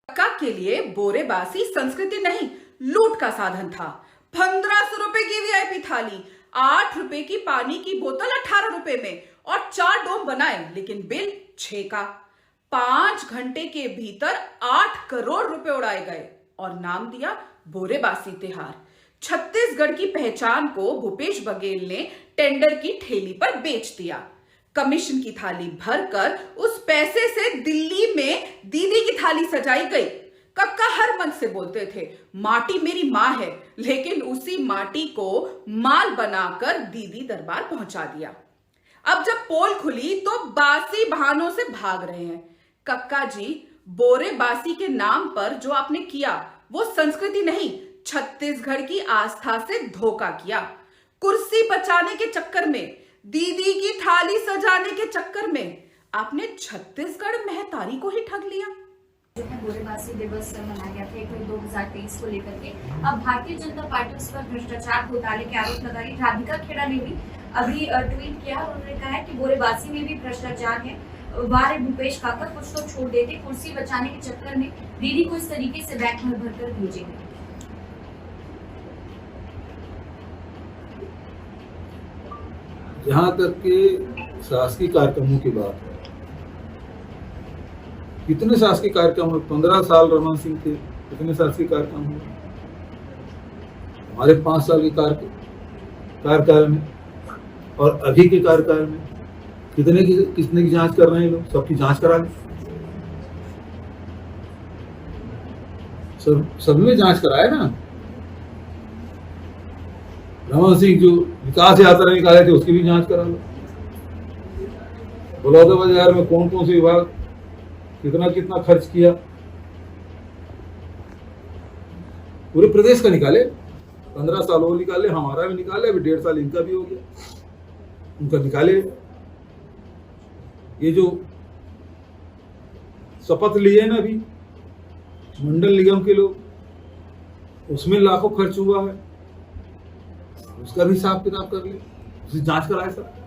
कक्का के लिए बोरेबासी संस्कृति नहीं, लूट का साधन था। 1500 रुपए की वीआईपी थाली, 8 रुपए की पानी की बोतल 18 रुपए में और 4 डोम बनाए, लेकिन बिल 6 का। 5 घंटे के भीतर 8 करोड़ रुपए उड़ाए गए और नाम दिया बोरेबासी तिहार। छत्तीसगढ़ की पहचान को भूपेश बघेल ने टेंडर की ठेली पर बेच दिया। कमीशन की थाली भरकर उस पैसे से दिल्ली में दीदी की थाली सजाई गई। कक्का हर मन से बोलते थे, माटी मेरी माँ है, लेकिन उसी माटी को माल बनाकर दीदी दरबार पहुंचा दिया। अब जब पोल खुली तो बासी बहानों से भाग रहे हैं। कक्का जी, बोरेबासी के नाम पर जो आपने किया वो संस्कृति नहीं, छत्तीसगढ़ की आस्था से धोखा किया। कुर्सी बचाने के चक्कर में, दीदी की थाली सजाने के चक्कर में आपने छत्तीसगढ़ महतारी को ही ठग लिया। जो है बोरेबासी दिवस मनाया गया था 1 मई 2023 को लेकर के। अब भारतीय जनता पार्टी उस पर भ्रष्टाचार घोटाले के आरोप लगा रही। राधिका खेड़ा ने भी अभी ट्वीट किया और उन्होंने कहा है कि बोरेबासी में भी भ्रष्टाचार है। वारे भूपेश काका, कुछ तो छोड़ देते, कुर्सी बचाने के चक्कर में दीदी को इस तरीके से बैग भर भर कर भेजेंगे। जहां तक के शासकीय कार्यक्रमों की बात है, कितने शासकीय कार्यक्रम हुए? 15 साल रमन सिंह थे, कितने शासकीय कार्यक्रम हुए? हमारे 5 साल के कार्यकाल में और अभी के कार्यकाल में कितने की जांच कर रहे हैं लोग? सबकी जांच करा लें। सब में जांच कराए ना। रमन सिंह जो विकास यात्रा निकाले थे उसकी भी जांच करा लो। बलौदा बाजार में कौन कौन से विभाग कितना कितना खर्च किया, पूरे प्रदेश का निकाले। 15 साल वो निकाले, हमारा भी निकाले, अभी 1.5 साल इनका भी हो गया, उनका निकाले। ये जो शपथ लिए ना अभी मंडल निगम के लोग, उसमें लाखों खर्च हुआ है, उसका भी हिसाब किताब कर ले, उसकी जांच कराए सब।